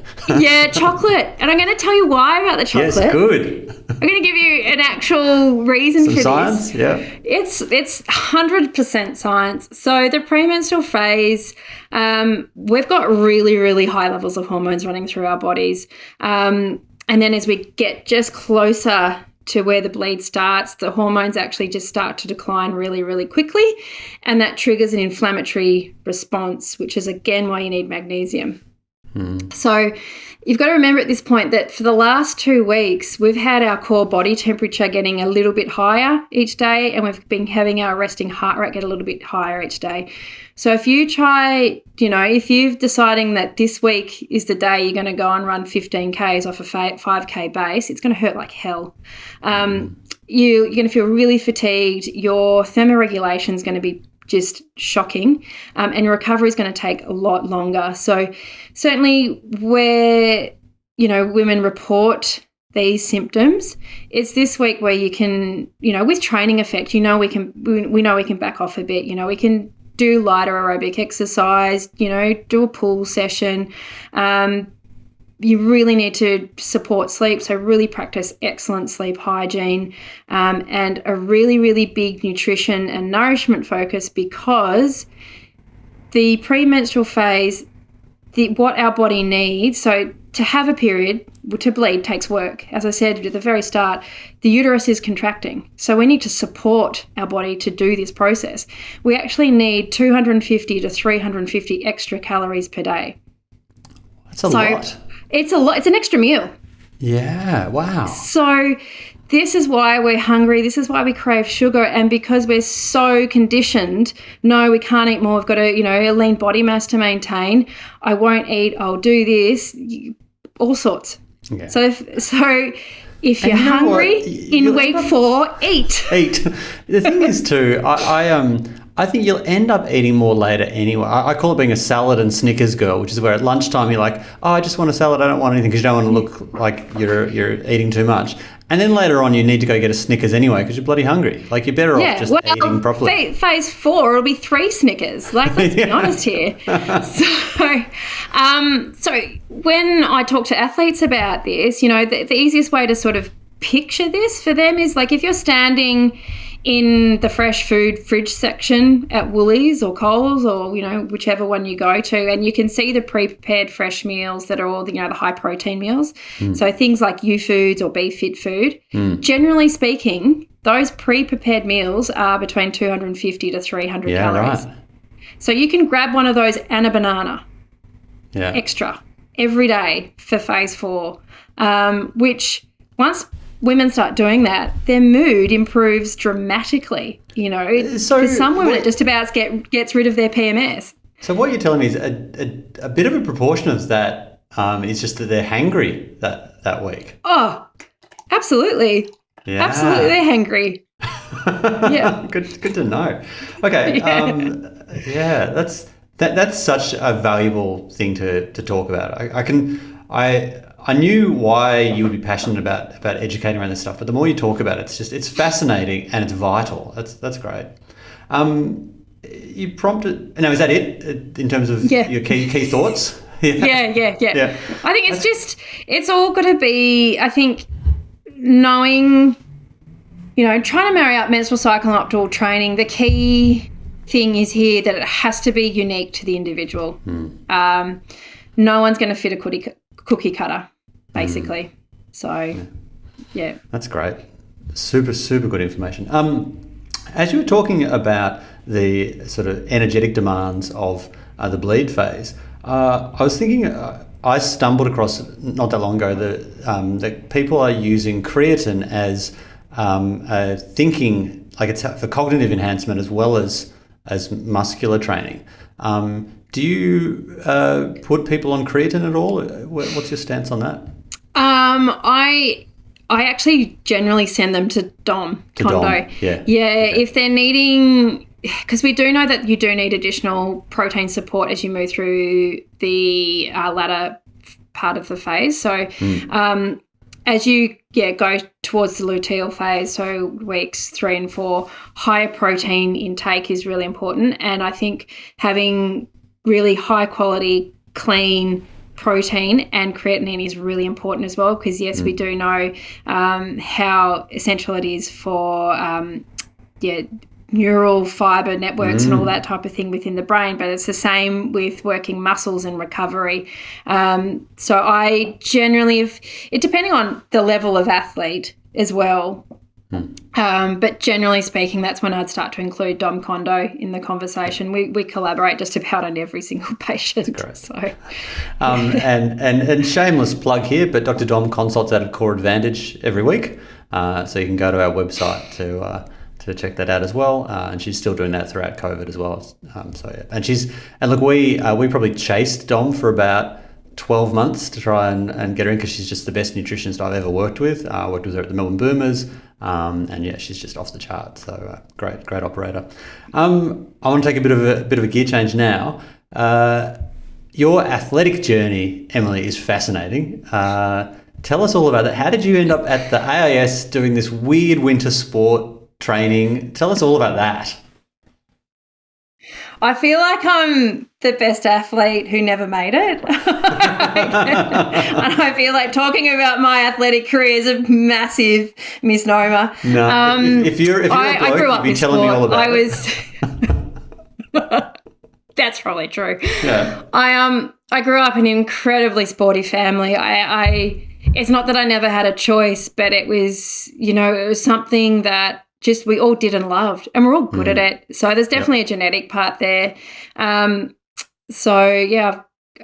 [SPEAKER 2] Chocolate. And I'm going to tell you why about the chocolate.
[SPEAKER 1] Yes, good.
[SPEAKER 2] I'm going to give you an actual reason for
[SPEAKER 1] science,
[SPEAKER 2] this.
[SPEAKER 1] Yeah.
[SPEAKER 2] It's 100% science. So the premenstrual phase, we've got really, really high levels of hormones running through our bodies. And then as we get just closer to where the bleed starts, the hormones actually just start to decline really, really quickly, and that triggers an inflammatory response, which is, again, why you need magnesium. So you've got to remember at this point that for the last 2 weeks, we've had our core body temperature getting a little bit higher each day, and we've been having our resting heart rate get a little bit higher each day. So if you try, if you're deciding that this week is the day you're going to go and run 15 Ks off a 5K base, it's going to hurt like hell. You're going to feel really fatigued. Your thermoregulation is going to be just shocking, and your recovery is going to take a lot longer. So certainly where, women report these symptoms, it's this week where you can, with training effect, we know we can back off a bit, we can do lighter aerobic exercise, do a pool session. You really need to support sleep, so really practice excellent sleep hygiene, and a really, really big nutrition and nourishment focus, because the premenstrual phase, what our body needs, so to have a period, to bleed takes work. As I said at the very start, the uterus is contracting, so we need to support our body to do this process. We actually need 250 to 350 extra calories per day.
[SPEAKER 1] That's a lot.
[SPEAKER 2] It's a lot. It's an extra meal.
[SPEAKER 1] Yeah, wow.
[SPEAKER 2] So this is why we're hungry. This is why we crave sugar. And because we're so conditioned, no, we can't eat more. We've got to, a lean body mass to maintain. I won't eat. I'll do this. All sorts. Okay. So if you're hungry in week 4, eat.
[SPEAKER 1] Eat. The thing is too, I think you'll end up eating more later anyway. I call it being a salad and Snickers girl, which is where at lunchtime you're like, oh, I just want a salad. I don't want anything, because you don't want to look like you're eating too much. And then later on you need to go get a Snickers anyway because you're bloody hungry. Like, you're better off just eating properly.
[SPEAKER 2] Phase 4, it'll be 3 Snickers. Like, let's be honest here. So when I talk to athletes about this, the easiest way to sort of picture this for them is like if you're standing in the fresh food fridge section at Woolies or Coles or, whichever one you go to, and you can see the pre-prepared fresh meals that are all, the high protein meals. So things like U-Foods or BeFit food. Generally speaking, those pre-prepared meals are between 250 to 300 calories. Right. So you can grab one of those and a banana extra every day for phase 4, which once women start doing that, their mood improves dramatically.
[SPEAKER 1] So
[SPEAKER 2] for some women, it just about gets rid of their PMS.
[SPEAKER 1] So what you're telling me is a bit of a proportion of that is just that they're hangry that week.
[SPEAKER 2] Oh, absolutely. Yeah. Absolutely, they're hangry. Yeah.
[SPEAKER 1] Good to know. Okay. That's such a valuable thing to talk about. I knew why you would be passionate about educating around this stuff, but the more you talk about it, it's fascinating and it's vital. That's great. You prompted. Now, is that it in terms of your key thoughts?
[SPEAKER 2] Yeah. I think it's all got to be, I think, knowing, trying to marry up menstrual cycle and optimal training. The key thing is here that it has to be unique to the individual. No one's going to fit a cookie cutter, basically. So, yeah.
[SPEAKER 1] That's great. Super, super good information. As you were talking about the sort of energetic demands of the bleed phase, I was thinking, I stumbled across not that long ago that people are using creatine as thinking, like it's for cognitive enhancement as well as muscular training. Do you put people on creatine at all? What's your stance on that?
[SPEAKER 2] I actually generally send them to Dom.
[SPEAKER 1] Yeah. Okay.
[SPEAKER 2] If they're needing, because we do know that you do need additional protein support as you move through the latter part of the phase. So as you go towards the luteal phase, so weeks 3 and 4, higher protein intake is really important. And I think having really high quality, clean protein and creatinine is really important as well, because yes, we do know how essential it is for neural fiber networks and all that type of thing within the brain, but it's the same with working muscles and recovery. So I generally, depending on the level of athlete as well, But generally speaking, that's when I'd start to include Dom Condo in the conversation. We collaborate just about on every single patient.
[SPEAKER 1] That's great. And shameless plug here, but Dr. Dom consults out of Core Advantage every week. So you can go to our website to check that out as well. And she's still doing that throughout COVID as well. And look, we probably chased Dom for about 12 months to try and get her in, because she's just the best nutritionist I've ever worked with. I worked with her at the Melbourne Boomers. And yeah, she's just off the chart. So great operator. I want to take a bit of a gear change now. Your athletic journey, Emily, is fascinating. Tell us all about that. How did you end up at the AIS doing this weird winter sport training? Tell us all about that.
[SPEAKER 2] I feel like I'm the best athlete who never made it. And I feel like talking about my athletic career is a massive misnomer.
[SPEAKER 1] No, if you're a bloke,
[SPEAKER 2] I grew up
[SPEAKER 1] you'd be telling me all about
[SPEAKER 2] it. That's probably true.
[SPEAKER 1] Yeah.
[SPEAKER 2] I grew up in an incredibly sporty family. It's not that I never had a choice, but it was something that just we all did and loved, and we're all good at it. So there's definitely a genetic part there. So yeah,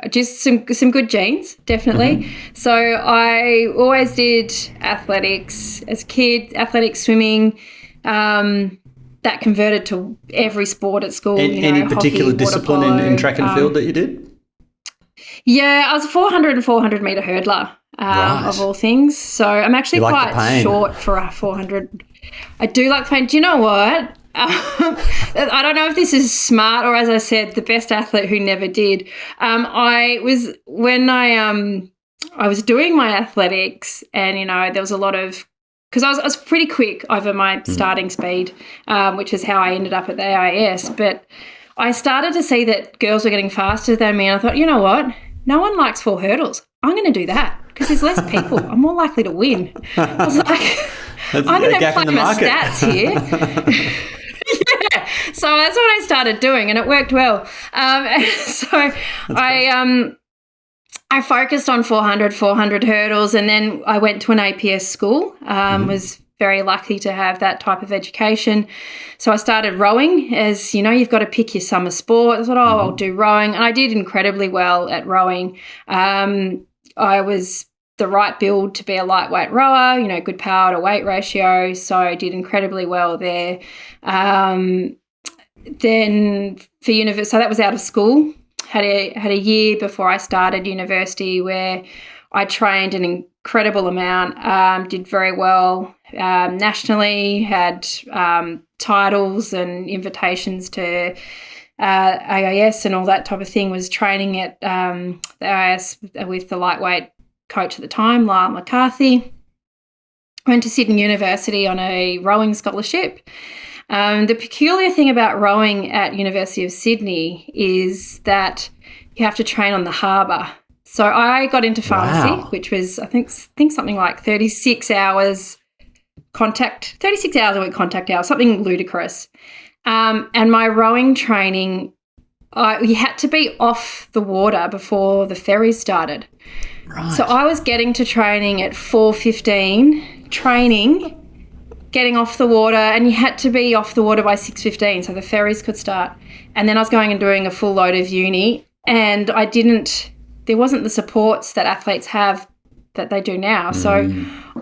[SPEAKER 2] just some good genes, definitely. So I always did athletics as a kid, athletics, swimming. That converted to every sport at school.
[SPEAKER 1] Any particular
[SPEAKER 2] hockey,
[SPEAKER 1] discipline in track and field that you did?
[SPEAKER 2] Yeah, I was a 400 and 400 metre hurdler, of all things. So I'm actually quite short for a 400. I do like pain. Do you know what? I don't know if this is smart or, as I said, the best athlete who never did. I was doing my athletics, and there was a lot of, because I was pretty quick over my starting speed, which is how I ended up at the AIS. But I started to see that girls were getting faster than me, and I thought, you know what? No one likes 4 hurdles. I'm going to do that because there's less people. I'm more likely to win. I was like, I'm going to play my stats here. Yeah. So that's what I started doing, and it worked well. I focused on 400 hurdles, and then I went to an APS school, was very lucky to have that type of education. So I started rowing. As you've got to pick your summer sport. I thought, I'll do rowing. And I did incredibly well at rowing. I was the right build to be a lightweight rower, good power to weight ratio. So I did incredibly well there. Then for university, so that was out of school. Had a year before I started university where I trained an incredible amount, did very well nationally, had titles and invitations to AIS and all that type of thing. Was training at the AIS with the lightweight coach at the time, Lyle McCarthy. Went to Sydney University on a rowing scholarship. The peculiar thing about rowing at University of Sydney is that you have to train on the harbour. So I got into pharmacy, which was I think something like 36 hours a week contact hours, something ludicrous. And my rowing training, you had to be off the water before the ferries started. Right. So I was getting to training at 4:15, getting off the water, and you had to be off the water by 6:15 so the ferries could start. And then I was going and doing a full load of uni, and there wasn't the supports that athletes have that they do now. So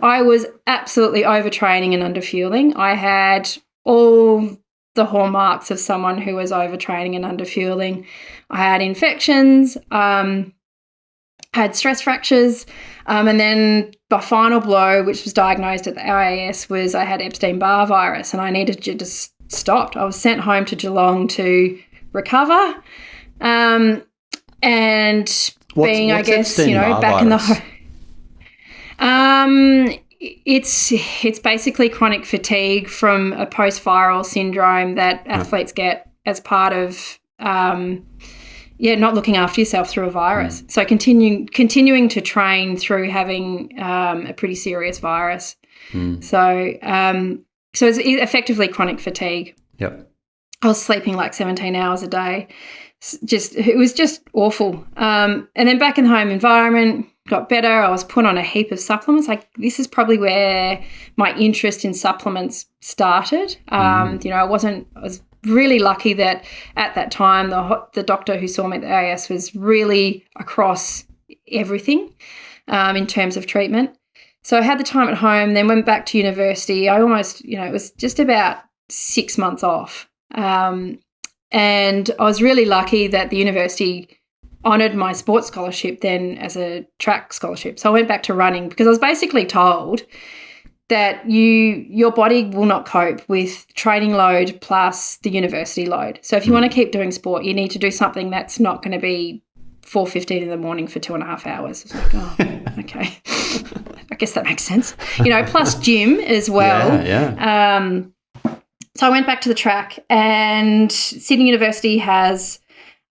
[SPEAKER 2] I was absolutely overtraining and underfueling. I had all the hallmarks of someone who was overtraining and underfueling. I had infections, had stress fractures, and then my final blow, which was diagnosed at the AIS, was I had Epstein-Barr virus, and I needed to just stop. I was sent home to Geelong to recover, and being, I guess, back in the it's basically chronic fatigue from a post-viral syndrome that athletes get as part of not looking after yourself through a virus. So continuing to train through having a pretty serious virus. So it's effectively chronic fatigue.
[SPEAKER 1] Yep.
[SPEAKER 2] I was sleeping like 17 hours a day. It was just awful. And then back in the home environment, got better. I was put on a heap of supplements. Like, this is probably where my interest in supplements started. I was really lucky that at that time the doctor who saw me at the AIS was really across everything in terms of treatment. So I had the time at home, then went back to university. I almost, it was just about 6 months off. And I was really lucky that the university honoured my sports scholarship then as a track scholarship. So I went back to running because I was basically told that your body will not cope with training load plus the university load. So if you want to keep doing sport, you need to do something that's not going to be 4:15 in the morning for 2.5 hours. It's like, oh, okay. I guess that makes sense. Plus gym as well.
[SPEAKER 1] Yeah.
[SPEAKER 2] So I went back to the track, and Sydney University has,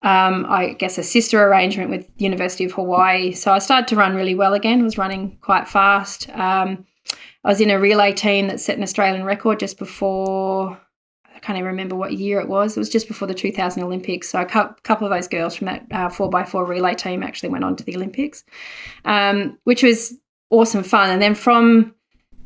[SPEAKER 2] I guess, a sister arrangement with the University of Hawaii. So I started to run really well again, was running quite fast. I was in a relay team that set an Australian record just before, I can't even remember what year it was. It was just before the 2000 Olympics. So a couple of those girls from that 4x4 relay team actually went on to the Olympics, which was awesome fun. And then from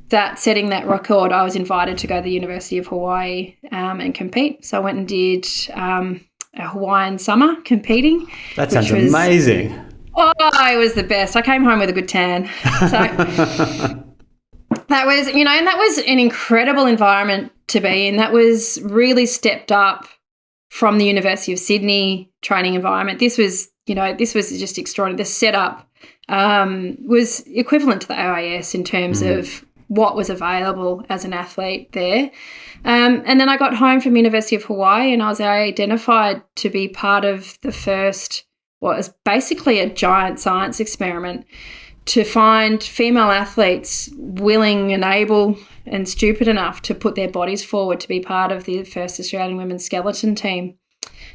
[SPEAKER 2] that, setting that record, I was invited to go to the University of Hawaii and compete. So I went and did a Hawaiian summer competing.
[SPEAKER 1] That sounds amazing.
[SPEAKER 2] Oh, it was the best. I came home with a good tan. So that was, and that was an incredible environment to be in. That was really stepped up from the University of Sydney training environment. This was just extraordinary. The setup was equivalent to the AIS in terms of what was available as an athlete there. And then I got home from University of Hawaii, and I was identified to be part of the first, what was basically a giant science experiment to find female athletes willing and able and stupid enough to put their bodies forward to be part of the first Australian women's skeleton team.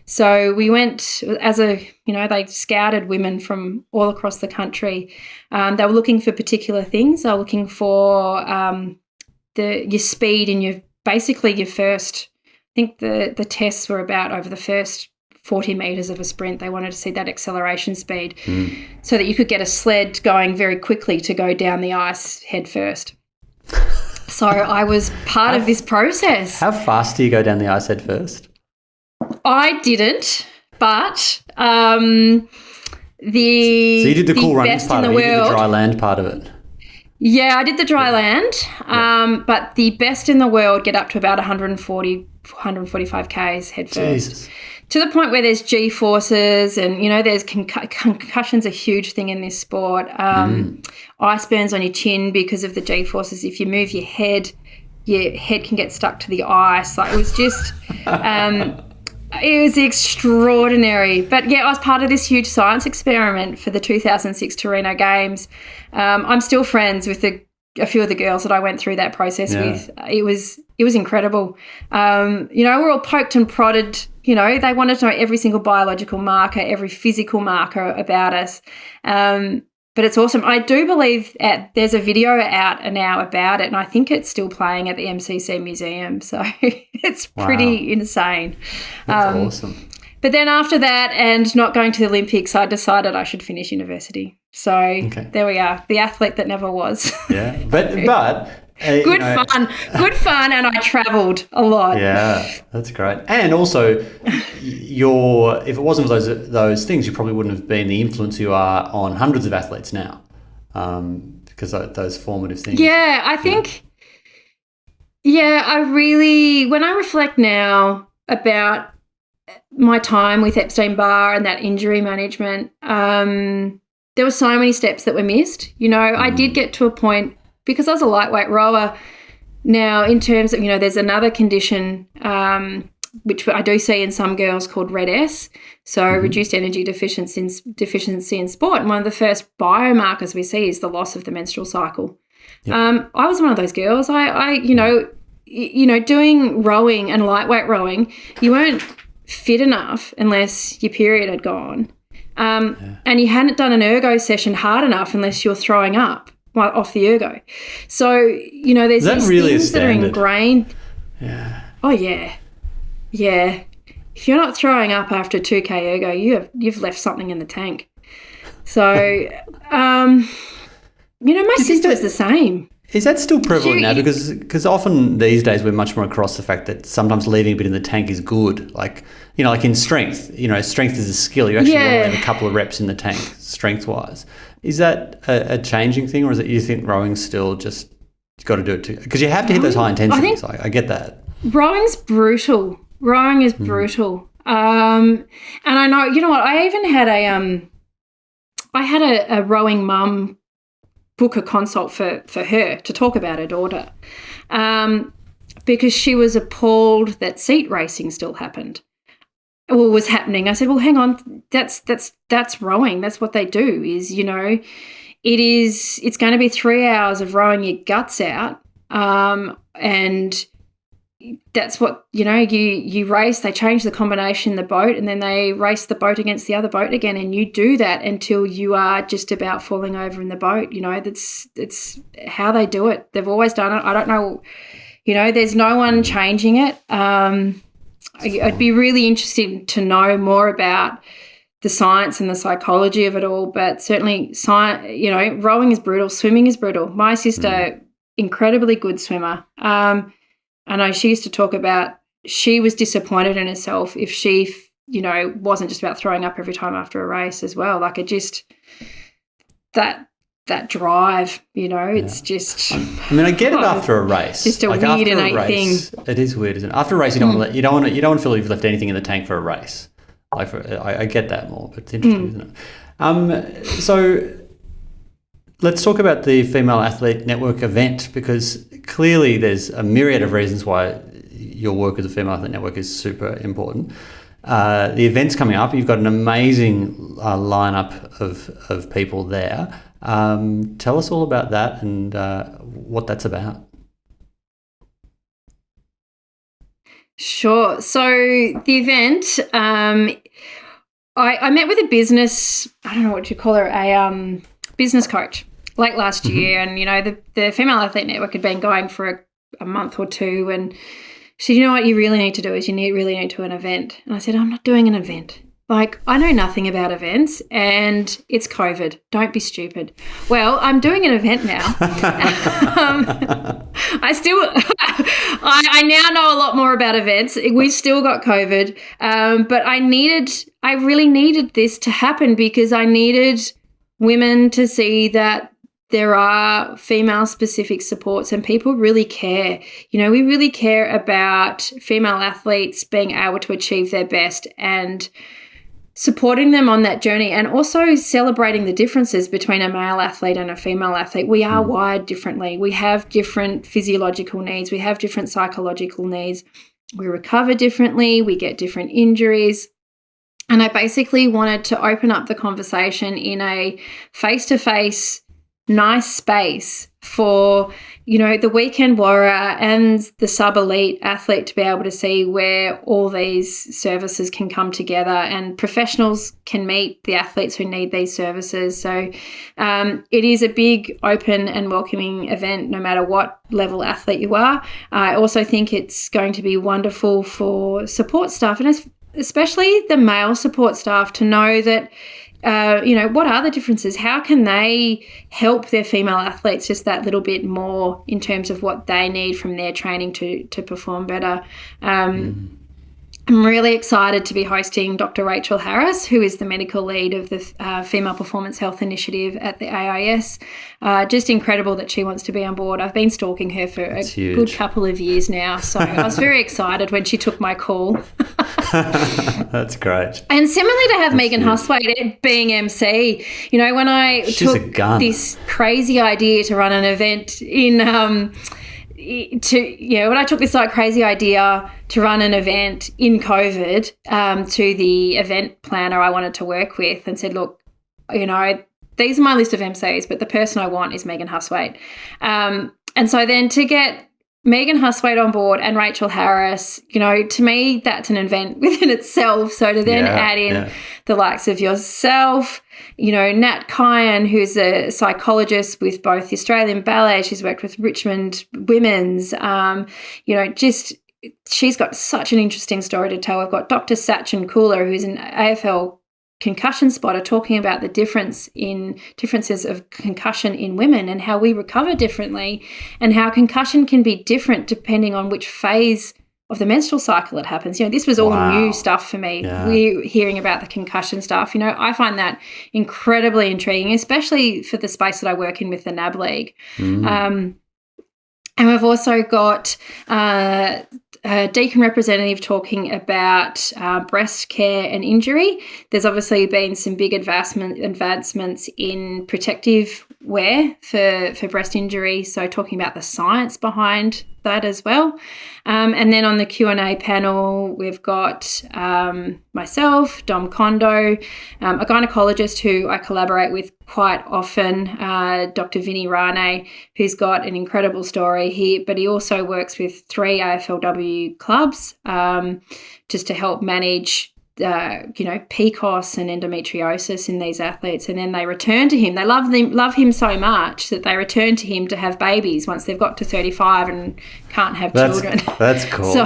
[SPEAKER 2] So we went they scouted women from all across the country. They were looking for particular things. They were looking for your speed and your first, I think the tests were about over the first 40 metres of a sprint. They wanted to see that acceleration speed so that you could get a sled going very quickly to go down the ice head first. So I was part of this process.
[SPEAKER 1] How fast do you go down the ice head first?
[SPEAKER 2] I didn't, but
[SPEAKER 1] So you did the cool runnings part of it, you did the dry land part of it.
[SPEAKER 2] Yeah, I did the dry land, but the best in the world get up to about 145 Ks head first.
[SPEAKER 1] Jesus.
[SPEAKER 2] To the point where there's G-forces and, there's concussion's a huge thing in this sport. Ice burns on your chin because of the G-forces. If you move your head can get stuck to the ice. Like, it was just it was extraordinary. But, yeah, I was part of this huge science experiment for the 2006 Torino Games. I'm still friends with a few of the girls that I went through that process with. It was incredible. We're all poked and prodded. They wanted to know every single biological marker, every physical marker about us. But it's awesome. I do believe there's a video out now about it, and I think it's still playing at the MCC Museum. So it's pretty insane.
[SPEAKER 1] That's awesome.
[SPEAKER 2] But then after that and not going to the Olympics, I decided I should finish university. So There we are, the athlete that never was.
[SPEAKER 1] Yeah, but
[SPEAKER 2] good fun, and I travelled a lot.
[SPEAKER 1] Yeah, that's great. And also, if it wasn't for those things, you probably wouldn't have been the influence you are on hundreds of athletes now, because of those formative things.
[SPEAKER 2] Yeah, I think. Yeah, when I reflect now about my time with Epstein-Barr and that injury management, there were so many steps that were missed. I did get to a point, because I was a lightweight rower. Now, in terms of, there's another condition which I do see in some girls called RED-S, so reduced energy deficiency in sport. And one of the first biomarkers we see is the loss of the menstrual cycle. Yep. I was one of those girls. I doing rowing and lightweight rowing, you weren't fit enough unless your period had gone. And you hadn't done an ergo session hard enough unless you're throwing up off the ergo. So, there's these
[SPEAKER 1] really
[SPEAKER 2] things that are ingrained.
[SPEAKER 1] Yeah.
[SPEAKER 2] Oh, yeah. Yeah. If you're not throwing up after 2K ergo, you've left something in the tank. So, my sister was the same.
[SPEAKER 1] Is that still prevalent now? Because often these days we're much more across the fact that sometimes leaving a bit in the tank is good. Like in strength, strength is a skill. You actually want to leave a couple of reps in the tank, strength-wise. Is that a changing thing, or is it you think rowing's still just got to do it too? Because you have to hit those high intensities. I get that.
[SPEAKER 2] Rowing's brutal. Rowing is brutal. And I know, you know what? I even had a rowing mum book a consult for her to talk about her daughter, because she was appalled that seat racing still happened. Well, was happening. I said, well, hang on, that's rowing. That's what they do. It's going to be 3 hours of rowing your guts out, and that's what you race. They change the combination in the boat, and then they race the boat against the other boat again, and you do that until you are just about falling over in the boat. That's how they do it. They've always done it. I don't know, there's no one changing it. I'd be really interested to know more about the science and the psychology of it all, but certainly rowing is brutal, swimming is brutal. My sister, incredibly good swimmer. I know she used to talk about she was disappointed in herself if she, wasn't just about throwing up every time after a race as well. Like, it just, that drive, it's just.
[SPEAKER 1] I get it after a race.
[SPEAKER 2] Just a weird innate thing.
[SPEAKER 1] It is weird, isn't it? After a race, you don't want to feel you've left anything in the tank for a race. I get that more, but it's interesting, isn't it? So let's talk about the Female Athlete Network event, because clearly there's a myriad of reasons why your work as a Female Athlete Network is super important. The event's coming up. You've got an amazing lineup of people there. Tell us all about that and what that's about.
[SPEAKER 2] Sure. So the event, I met with a business, I don't know what you call her, a business coach late last year, and the Female Athlete Network had been going for a month or two, and she said, you know what you really need to do is really need to do an event. And I said, I'm not doing an event. Like, I know nothing about events, and it's COVID. Don't be stupid. Well, I'm doing an event now. I now know a lot more about events. We've still got COVID, but I really needed this to happen, because I needed women to see that there are female-specific supports, and people really care. We really care about female athletes being able to achieve their best and supporting them on that journey, and also celebrating the differences between a male athlete and a female athlete. We are wired differently. We have different physiological needs. We have different psychological needs. We recover differently. We get different injuries. And I basically wanted to open up the conversation in a face-to-face, nice space for, the weekend warrior and the sub-elite athlete to be able to see where all these services can come together, and professionals can meet the athletes who need these services. So it is a big, open and welcoming event, no matter what level athlete you are. I also think it's going to be wonderful for support staff, and especially the male support staff, to know that what are the differences? How can they help their female athletes just that little bit more in terms of what they need from their training to perform better? I'm really excited to be hosting Dr. Rachel Harris, who is the medical lead of the Female Performance Health Initiative at the AIS. Just incredible that she wants to be on board. I've been stalking her for a good couple of years now, so I was very excited when she took my call.
[SPEAKER 1] That's great.
[SPEAKER 2] And similarly to have Megan Huswaite being MC, when I took this crazy idea to run an event when I took this crazy idea to run an event in COVID to the event planner I wanted to work with, and said, look, these are my list of MCs, but the person I want is Megan Huswaite. And so then to get Megan Huswaite on board and Rachel Harris, to me, that's an event within itself. So to then add in the likes of yourself, Nat Kyan, who's a psychologist with both the Australian Ballet, she's worked with Richmond Women's, she's got such an interesting story to tell. We've got Dr. Sachin Kula, who's an AFL concussion spotter, talking about the differences of concussion in women and how we recover differently, and how concussion can be different depending on which phase of the menstrual cycle it happens. This was all new stuff for me.
[SPEAKER 1] Yeah.
[SPEAKER 2] We're hearing about the concussion stuff. I find that incredibly intriguing, especially for the space that I work in with the NAB League. And we've also got a Deakin representative talking about breast care and injury. There's obviously been some big advancements in protective wear for breast injury, so talking about the science behind that as well. And then on the Q&A panel, we've got myself, Dom Kondo, a gynecologist who I collaborate with quite often, Dr. Vinny Rane, who's got an incredible story here, but he also works with 3 AFLW clubs just to help manage PCOS and endometriosis in these athletes, and then they return to him. They love him so much that they return to him to have babies once they've got to 35 and can't have children.
[SPEAKER 1] That's cool.
[SPEAKER 2] So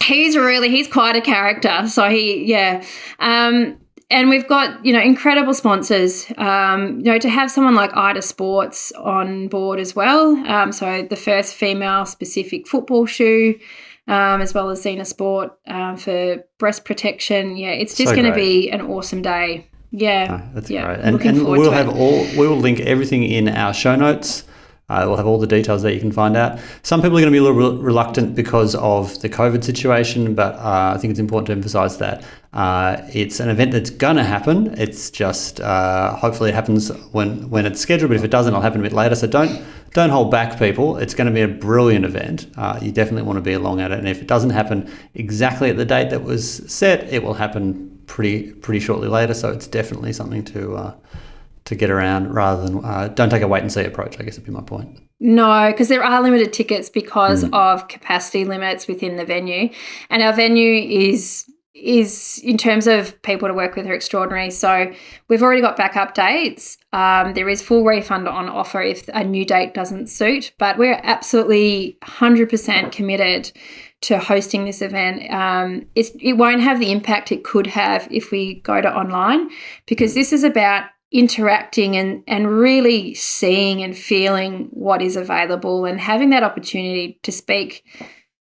[SPEAKER 2] he's quite a character. So and we've got, incredible sponsors, to have someone like Ida Sports on board as well. So the first female specific football shoe, as well as Xena Sport for breast protection. Yeah, it's just going to be an awesome day. Yeah.
[SPEAKER 1] That's great. And we will link everything in our show notes. We'll have all the details that you can find out. Some people are going to be a little reluctant because of the COVID situation, but I think it's important to emphasise that it's an event that's going to happen. It's just hopefully it happens when it's scheduled, but if it doesn't, it'll happen a bit later. So don't hold back, people. It's going to be a brilliant event. You definitely want to be along at it, and if it doesn't happen exactly at the date that was set, it will happen pretty shortly later. So it's definitely something to get around rather than don't take a wait and see approach, I guess would be my point.
[SPEAKER 2] No, because there are limited tickets because of capacity limits within the venue, and our venue is in terms of people to work with are extraordinary. So we've already got backup dates. There is full refund on offer if a new date doesn't suit, but we're absolutely 100% committed to hosting this event. It won't have the impact it could have if we go to online, because this is about interacting and really seeing and feeling what is available and having that opportunity to speak,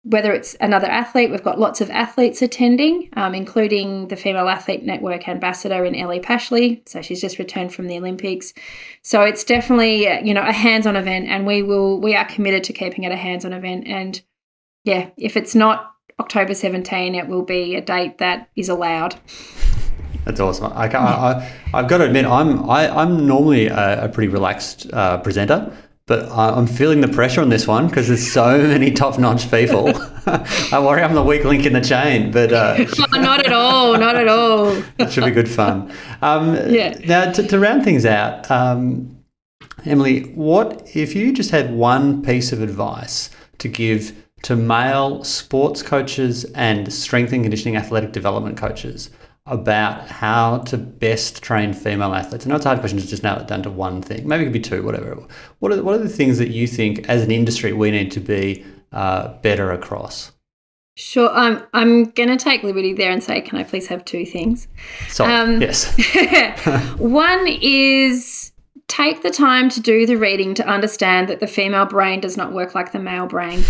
[SPEAKER 2] whether it's another athlete. We've got lots of athletes attending, including the Female Athlete Network ambassador in Ellie Pashley. So she's just returned from the Olympics. So it's definitely, a hands-on event, and we are committed to keeping it a hands-on event. And yeah, if it's not October 17, it will be a date that is allowed.
[SPEAKER 1] That's awesome. I've got to admit, I'm normally a pretty relaxed presenter, but I'm feeling the pressure on this one because there's so many top-notch people. I worry I'm the weak link in the chain, but
[SPEAKER 2] not at all, not at all.
[SPEAKER 1] It should be good fun. Now, to round things out, Emily, what if you just had one piece of advice to give to male sports coaches and strength and conditioning athletic development coaches about how to best train female athletes? I know it's a hard question to just narrow it down to one thing. Maybe it could be two, whatever. What are the things that you think as an industry we need to be better across?
[SPEAKER 2] Sure. I'm going to take liberty there and say, can I please have two things?
[SPEAKER 1] Sorry, yes.
[SPEAKER 2] One is take the time to do the reading to understand that the female brain does not work like the male brain.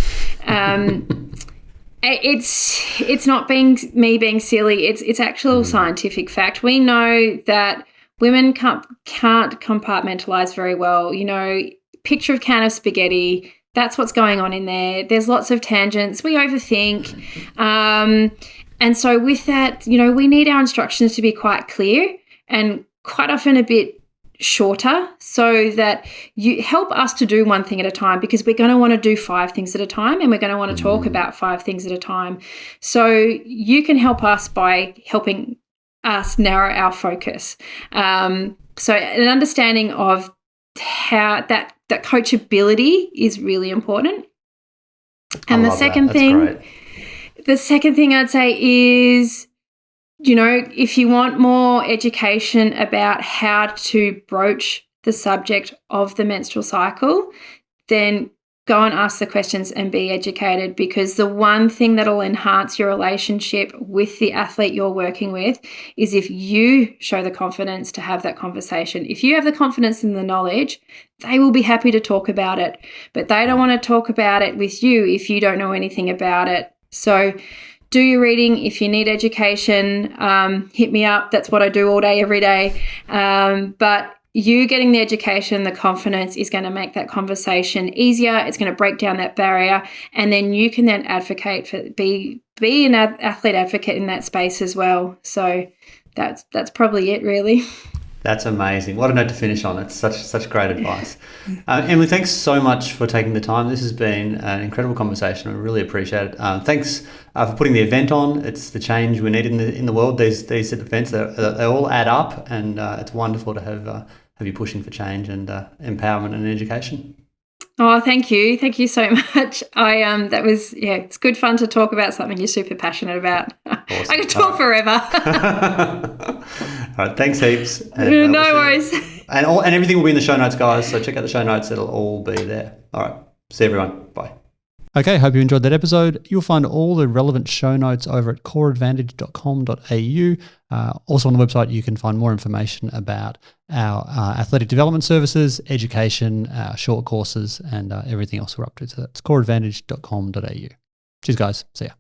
[SPEAKER 2] It's not being silly. It's actual scientific fact. We know that women can't compartmentalize very well. Picture of can of spaghetti. That's what's going on in there. There's lots of tangents. We overthink. And so with that, we need our instructions to be quite clear and quite often a bit shorter, so that you help us to do one thing at a time, because we're going to want to do 5 things at a time, and we're going to want to talk about 5 things at a time. So you can help us by helping us narrow our focus. So an understanding of how that coachability is really important. And the second thing I'd say is, if you want more education about how to broach the subject of the menstrual cycle, then go and ask the questions and be educated, because the one thing that'll enhance your relationship with the athlete you're working with is if you show the confidence to have that conversation. If you have the confidence and the knowledge, they will be happy to talk about it, but they don't want to talk about it with you if you don't know anything about it. So do your reading. If you need education, hit me up. That's what I do all day, every day. But you getting the education, the confidence is going to make that conversation easier. It's going to break down that barrier. And then you can then advocate for, be an athlete advocate in that space as well. So that's probably it, really.
[SPEAKER 1] That's amazing. What a note to finish on. It's such great advice. Emily, thanks so much for taking the time. This has been an incredible conversation. I really appreciate it. Thanks for putting the event on. It's the change we need in the world. These events, they all add up, and it's wonderful to have you pushing for change and empowerment and education.
[SPEAKER 2] Oh, thank you. Thank you so much. That was, it's good fun to talk about something you're super passionate about. Awesome. I could talk forever.
[SPEAKER 1] All right, thanks heaps.
[SPEAKER 2] And, no worries.
[SPEAKER 1] And everything will be in the show notes, guys, so check out the show notes. It'll all be there. All right, see everyone. Bye. Okay, hope you enjoyed that episode. You'll find all the relevant show notes over at coreadvantage.com.au. Also on the website, you can find more information about our athletic development services, education, our short courses, and everything else we're up to. So that's coreadvantage.com.au. Cheers, guys. See ya.